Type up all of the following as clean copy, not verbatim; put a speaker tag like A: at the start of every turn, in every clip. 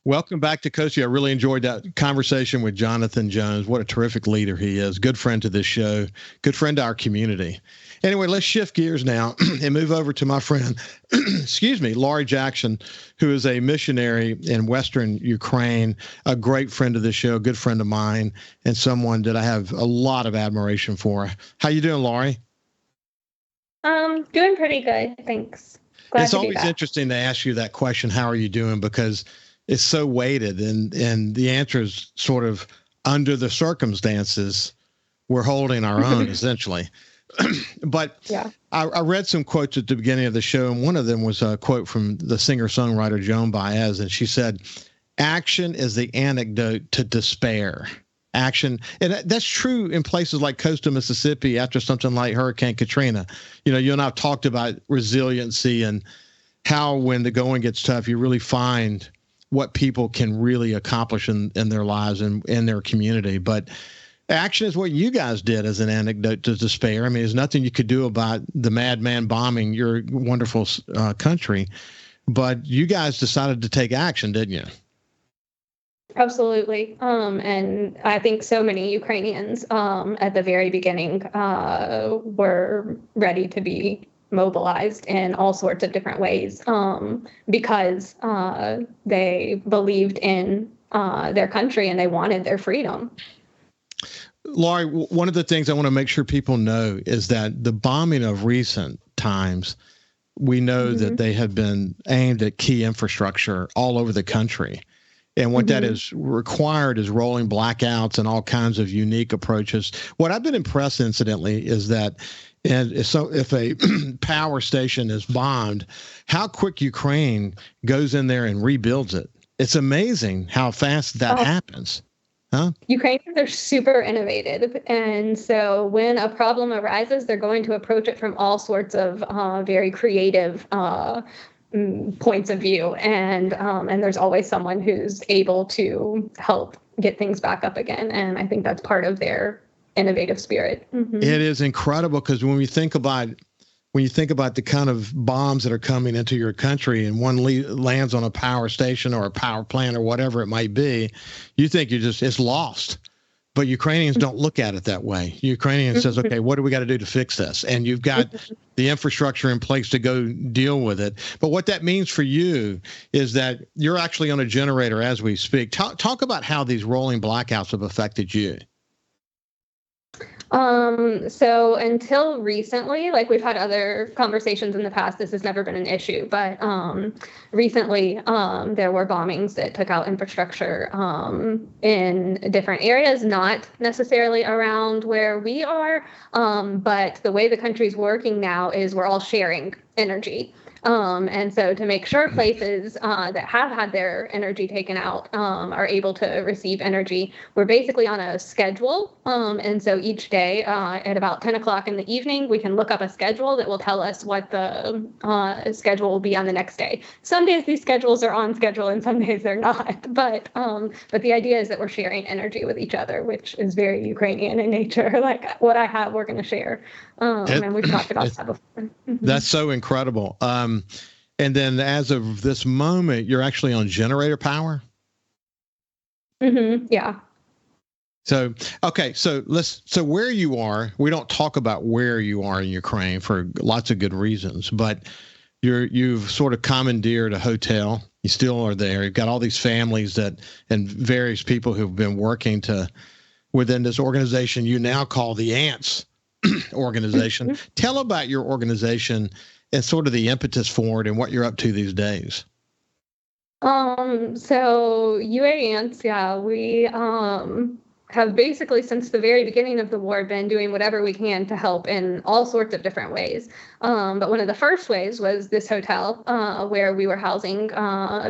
A: Welcome back to Coast Vue. I really enjoyed that conversation with Jonathan Jones. What a terrific leader he is. Good friend to this show. Good friend to our community. Anyway, let's shift gears now and move over to my friend, excuse me, Laurie Jackson, who is a missionary in Western Ukraine, a great friend of the show, a good friend of mine, and someone that I have a lot of admiration for. How you doing, Laurie?
B: Doing pretty good, thanks. Glad
A: It's
B: to be
A: always
B: back.
A: interesting to ask you that question, how are you doing? Because it's so weighted, and the answer is sort of under the circumstances, we're holding our own, essentially. But
B: Yeah.
A: I read some quotes at the beginning of the show, and one of them was a quote from the singer-songwriter Joan Baez, and she said, "Action is the antidote to despair." Action, and that's true in places like coastal Mississippi after something like Hurricane Katrina. You know, you and I have talked about resiliency and how when the going gets tough, you really find what people can really accomplish in their lives and in their community. But action is what you guys did as an antidote to despair. I mean, there's nothing you could do about the madman bombing your wonderful country, but you guys decided to take action, didn't you?
B: Absolutely. And I think so many Ukrainians at the very beginning were ready to be mobilized in all sorts of different ways because they believed in their country and they wanted their freedom.
A: Laurie, one of the things I want to make sure people know is that the bombing of recent times, we know that they have been aimed at key infrastructure all over the country. And what that is required is rolling blackouts and all kinds of unique approaches. What I've been impressed, incidentally, is that if a power station is bombed, how quick Ukraine goes in there and rebuilds it. It's amazing how fast that happens. Huh?
B: Ukrainians are super innovative. And so when a problem arises, they're going to approach it from all sorts of very creative points of view. And there's always someone who's able to help get things back up again. And I think that's part of their innovative spirit.
A: It is incredible because when you think about the kind of bombs that are coming into your country and one lands on a power station or a power plant or whatever it might be, you think it's lost. But Ukrainians don't look at it that way. Ukrainians says, okay, what do we got to do to fix this? And you've got the infrastructure in place to go deal with it. But what that means for you is that you're actually on a generator as we speak. Talk about how these rolling blackouts have affected you.
B: So until recently, like we've had other conversations in the past, this has never been an issue, but recently there were bombings that took out infrastructure in different areas, not necessarily around where we are, but the way the country's working now is we're all sharing energy. And so to make sure places that have had their energy taken out are able to receive energy, we're basically on a schedule. And so each day at about 10 o'clock in the evening, we can look up a schedule that will tell us what the schedule will be on the next day. Some days these schedules are on schedule and some days they're not. But the idea is that we're sharing energy with each other, which is very Ukrainian in nature. Like what I have, we're going to share. And we've talked about that before.
A: That's so incredible. And then as of this moment, you're actually on generator power?
B: Yeah.
A: So, okay. So where you are, we don't talk about where you are in Ukraine for lots of good reasons, but you've sort of commandeered a hotel. You still are there. You've got all these families and various people who've been working within this organization you now call the Ants organization. Tell about your organization and sort of the impetus for it and what you're up to these days.
B: So UA Ants, yeah, we have basically since the very beginning of the war been doing whatever we can to help in all sorts of different ways. But one of the first ways was this hotel where we were housing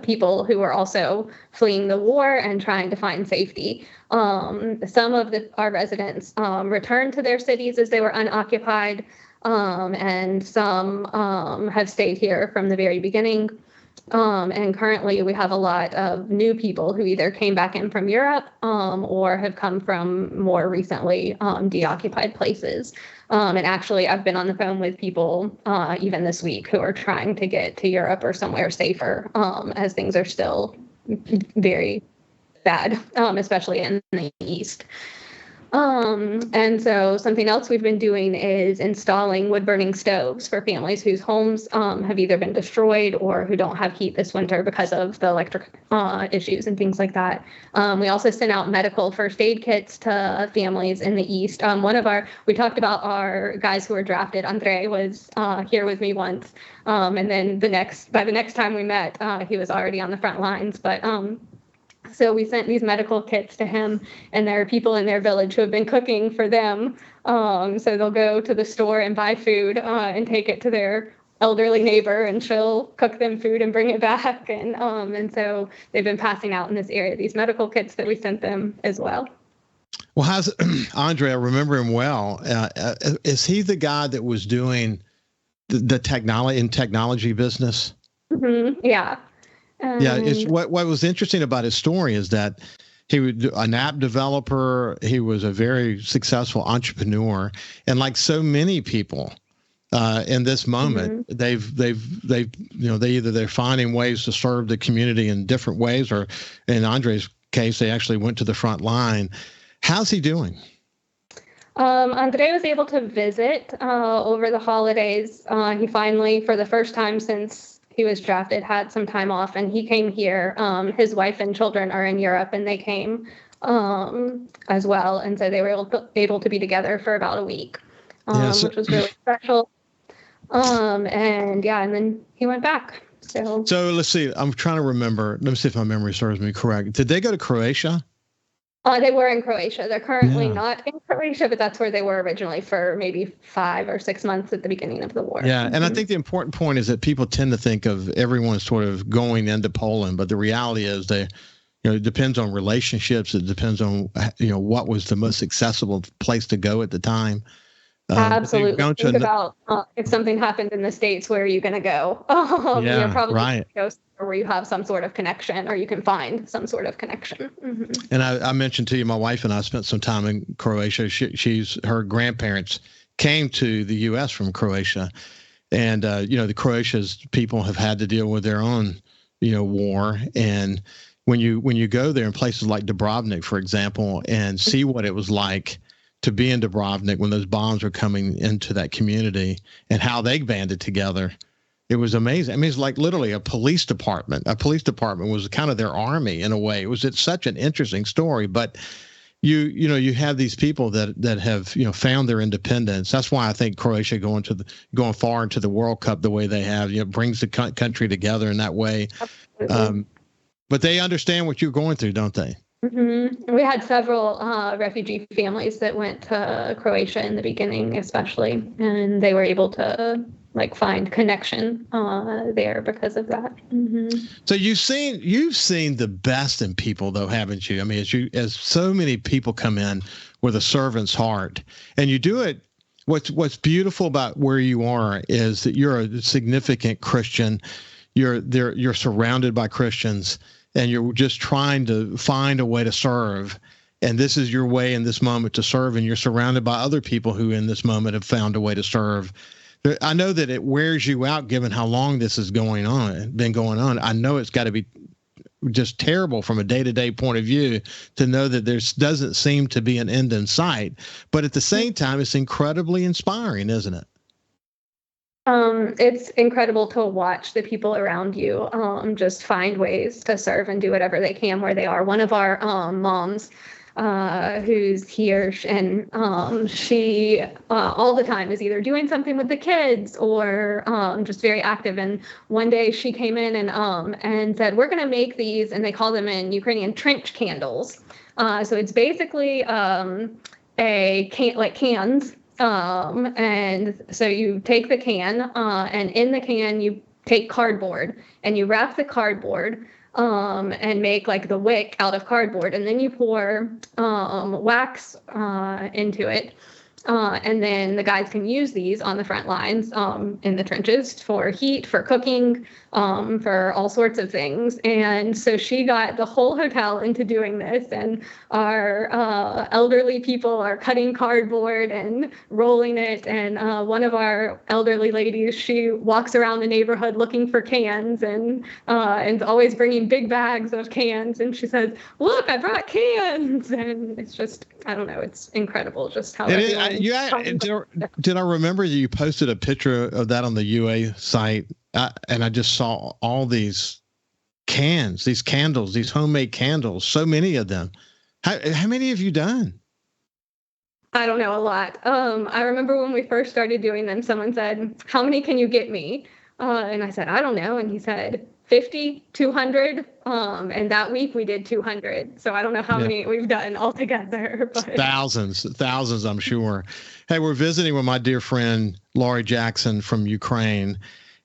B: people who were also fleeing the war and trying to find safety. Some of our residents returned to their cities as they were unoccupied, and some have stayed here from the very beginning. And currently we have a lot of new people who either came back in from Europe or have come from more recently deoccupied places. And actually, I've been on the phone with people even this week who are trying to get to Europe or somewhere safer as things are still very bad, especially in the East. And so something else we've been doing is installing wood-burning stoves for families whose homes have either been destroyed or who don't have heat this winter because of the electric issues and things like that. We also sent out medical first aid kits to families in the East. We talked about our guys who were drafted. Andre was here with me once, and then by the next time we met, he was already on the front lines. But so we sent these medical kits to him, and there are people in their village who have been cooking for them. So they'll go to the store and buy food and take it to their elderly neighbor, and she'll cook them food and bring it back. And so they've been passing out in this area these medical kits that we sent them as well.
A: Well, how's Andre? I remember him well. Is he the guy that was doing the technology business?
B: Mm-hmm. Yeah.
A: Yeah, it's what was interesting about his story is that he was an app developer. He was a very successful entrepreneur, and like so many people in this moment, they're finding ways to serve the community in different ways, or in Andre's case, they actually went to the front line. How's he doing?
B: Andre was able to visit over the holidays. He finally, for the first time since he was drafted, had some time off, and he came here. His wife and children are in Europe, and they came as well, and so they were able to be together for about a week, which was really special. And then he went back. So
A: let's see. I'm trying to remember. Let me see if my memory serves me correct. Did they go to Croatia?
B: They were in Croatia. They're currently not in Croatia, but that's where they were originally for maybe 5 or 6 months at the beginning of the war.
A: Yeah, and I think the important point is that people tend to think of everyone sort of going into Poland, but the reality is it depends on relationships. It depends on what was the most accessible place to go at the time.
B: Absolutely. Think about if something happened in the States, where are you going to go? You're probably going to go where you have some sort of connection, or you can find some sort of connection. Mm-hmm.
A: And I mentioned to you, my wife and I spent some time in Croatia. Her grandparents came to the U.S. from Croatia, and the Croatia's people have had to deal with their own war. And when you go there in places like Dubrovnik, for example, and see what it was like to be in Dubrovnik when those bombs were coming into that community and how they banded together, it was amazing. I mean, it's like literally a police department. A police department was kind of their army in a way. It's such an interesting story, but you have these people that have found their independence. That's why I think Croatia going far into the World Cup the way they have brings the country together in that way. But they understand what you're going through, don't they?
B: Mm-hmm. We had several refugee families that went to Croatia in the beginning, especially, and they were able to find connection there because of that. Mm-hmm.
A: So you've seen the best in people, though, haven't you? I mean, as so many people come in with a servant's heart, and you do it. What's beautiful about where you are is that you're a significant Christian. You're surrounded by Christians, and you're just trying to find a way to serve. And this is your way in this moment to serve, and you're surrounded by other people who in this moment have found a way to serve. I know that it wears you out given how long this is been going on. I know it's got to be just terrible from a day-to-day point of view to know that there doesn't seem to be an end in sight. But at the same time, it's incredibly inspiring, isn't it?
B: It's incredible to watch the people around you just find ways to serve and do whatever they can where they are. One of our moms who's here, and she all the time is either doing something with the kids or just very active. And one day she came in and said, "We're going to make these," and they call them in Ukrainian trench candles. So it's basically cans. And so you take the can, and in the can you take cardboard and you wrap the cardboard and make the wick out of cardboard, and then you pour wax into it. And then the guys can use these on the front lines in the trenches for heat, for cooking, for all sorts of things. And so she got the whole hotel into doing this. And our elderly people are cutting cardboard and rolling it. And one of our elderly ladies, she walks around the neighborhood looking for cans and always bringing big bags of cans. And she says, "Look, I brought cans." And it's just, I don't know, it's incredible just how
A: did I remember that you posted a picture of that on the UA site, and I just saw all these cans, these candles, these homemade candles, so many of them. How many have you done?
B: I don't know, a lot. I remember when we first started doing them, someone said, "How many can you get me?" And I said, "I don't know." And he said, 50, 200. And that week we did 200. So I don't know how many we've done altogether. But
A: thousands, I'm sure. Hey, we're visiting with my dear friend, Laurie Jackson from Ukraine.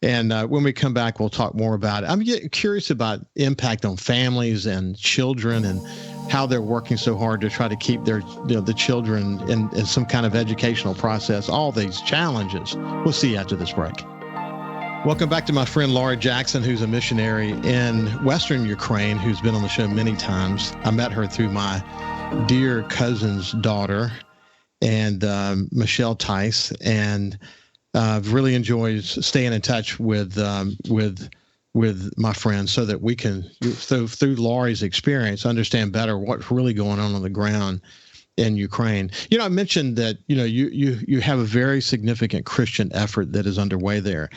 A: And when we come back, we'll talk more about it. I'm curious about impact on families and children and how they're working so hard to try to keep their, the children in some kind of educational process, all these challenges. We'll see you after this break. Welcome back to my friend Laurie Jackson, who's a missionary in Western Ukraine, who's been on the show many times. I met her through my dear cousin's daughter, and Michelle Tice, and really enjoys staying in touch with my friends so that we can, through Laurie's experience, understand better what's really going on the ground in Ukraine. I mentioned that you have a very significant Christian effort that is underway there.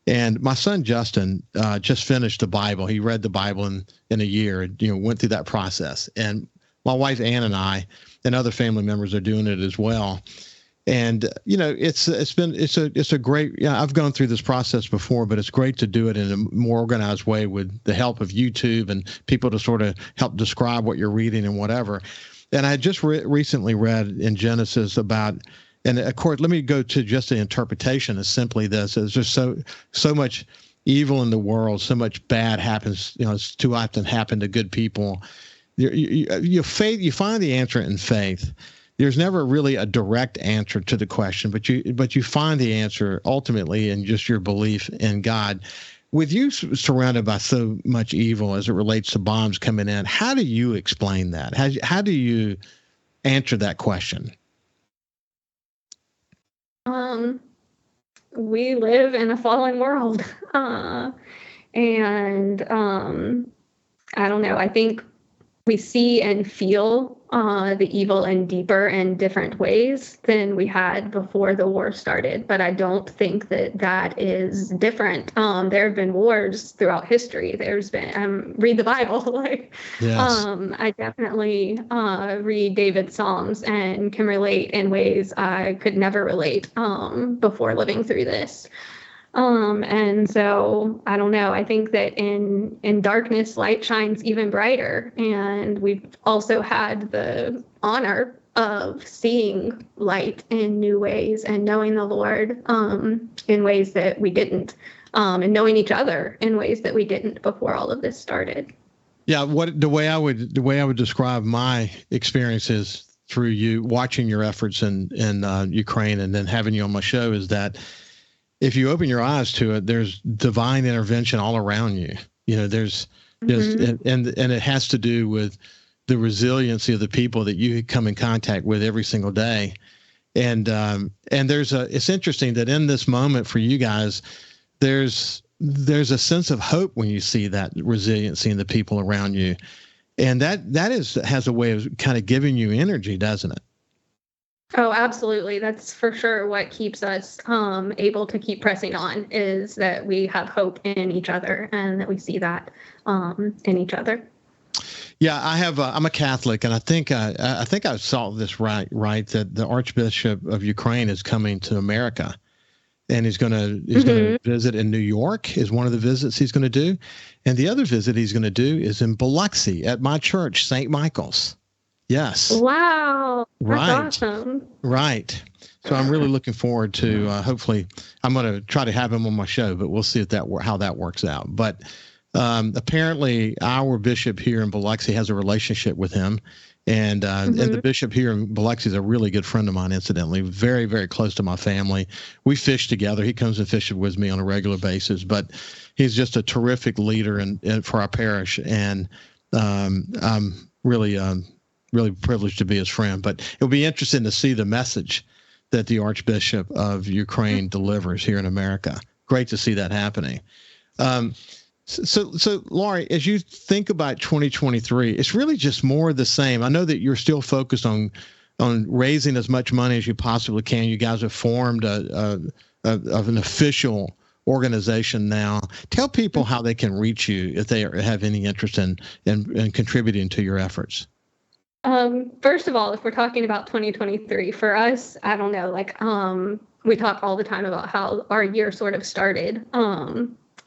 A: And my son, Justin, just finished the Bible. He read the Bible in a year, went through that process. And my wife, Ann, and I, and other family members are doing it as well. And, it's a great, I've gone through this process before, but it's great to do it in a more organized way with the help of YouTube and people to sort of help describe what you're reading and whatever. And I just recently read in Genesis about, and of course, let me go to just the interpretation is simply this: there's just so much evil in the world, so much bad happens. It's too often happened to good people. You find the answer in faith. There's never really a direct answer to the question, but you find the answer ultimately in just your belief in God. With you surrounded by so much evil as it relates to bombs coming in, how do you explain that? How do you answer that question?
B: We live in a fallen world. And I don't know. I think we see and feel the evil in deeper and different ways than we had before the war started. But I don't think that is different. There have been wars throughout history. There's been, read the Bible.
A: Yes.
B: I definitely read David's Psalms and can relate in ways I could never relate before living through this. And so I don't know, I think that in darkness, light shines even brighter. And we've also had the honor of seeing light in new ways and knowing the Lord in ways that we didn't, and knowing each other in ways that we didn't before all of this started.
A: Yeah, the way I would describe my experiences through you watching your efforts in Ukraine and then having you on my show is that if you open your eyes to it, there's divine intervention all around you. There's and it has to do with the resiliency of the people that you come in contact with every single day. And it's interesting that in this moment for you guys, there's a sense of hope when you see that resiliency in the people around you. And that has a way of kind of giving you energy, doesn't it?
B: Oh, absolutely. That's for sure what keeps us able to keep pressing on, is that we have hope in each other and that we see that in each other.
A: Yeah, I'm a Catholic, and I think I saw this right that the Archbishop of Ukraine is coming to America, and he's going to visit in New York is one of the visits he's going to do, and the other visit he's going to do is in Biloxi at my church, St. Michael's. Yes.
B: Wow. That's
A: right.
B: Awesome.
A: Right. So I'm really looking forward to hopefully I'm going to try to have him on my show, but we'll see how that works out. But Apparently, our bishop here in Biloxi has a relationship with him. And the bishop here in Biloxi is a really good friend of mine, incidentally, very, very close to my family. We fish together. He comes and fishes with me on a regular basis, but he's just a terrific leader for our parish. And I'm really, really privileged to be his friend. But it'll be interesting to see the message that the Archbishop of Ukraine delivers here in America. Great to see that happening. So Laurie, as you think about 2023, it's really just more of the same. I know that you're still focused on raising as much money as you possibly can. You guys have formed of an official organization now. Tell people how they can reach you if they have any interest in contributing to your efforts.
B: First of all, if we're talking about 2023, for us, I don't know, we talk all the time about how our year sort of started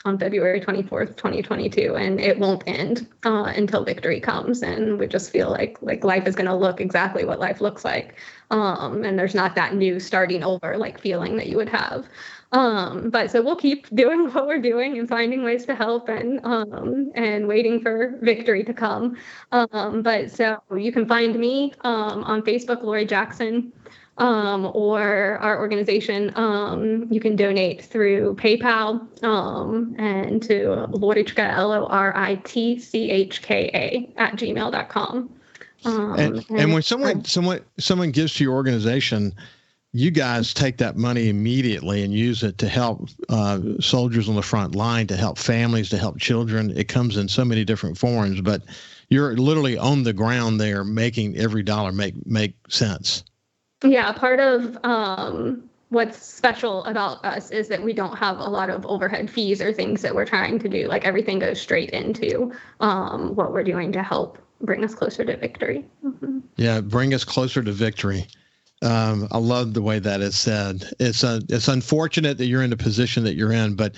B: on February 24th, 2022, and it won't end until victory comes. And we just feel like life is going to look exactly what life looks like. And there's not that new starting over feeling that you would have. But so we'll keep doing what we're doing and finding ways to help and waiting for victory to come. But so you can find me on Facebook, Laurie Jackson. Or our organization, you can donate through PayPal and to Loritchka, LORITCHKA @gmail.com.
A: And when someone gives to your organization, you guys take that money immediately and use it to help soldiers on the front line, to help families, to help children. It comes in so many different forms, but you're literally on the ground there making every dollar make sense.
B: Yeah, part of what's special about us is that we don't have a lot of overhead fees or things that we're trying to do. Everything goes straight into what we're doing to help bring us closer to victory. Mm-hmm.
A: Yeah, bring us closer to victory. I love the way that is said. It's unfortunate that you're in the position that you're in, but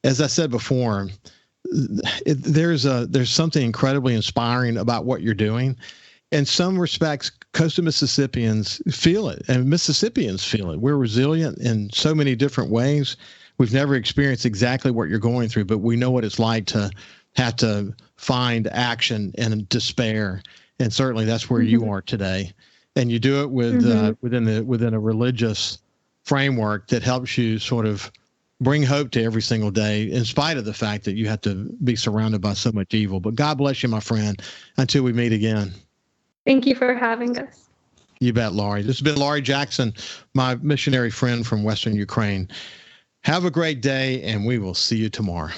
A: as I said before, there's something incredibly inspiring about what you're doing. In some respects, coastal Mississippians feel it, and Mississippians feel it. We're resilient in so many different ways. We've never experienced exactly what you're going through, but we know what it's like to have to find action and despair. And certainly that's where you are today. And you do it with within a religious framework that helps you sort of bring hope to every single day, in spite of the fact that you have to be surrounded by so much evil. But God bless you, my friend, until we meet again.
B: Thank you for having us.
A: You bet, Laurie. This has been Laurie Jackson, my missionary friend from Western Ukraine. Have a great day, and we will see you tomorrow.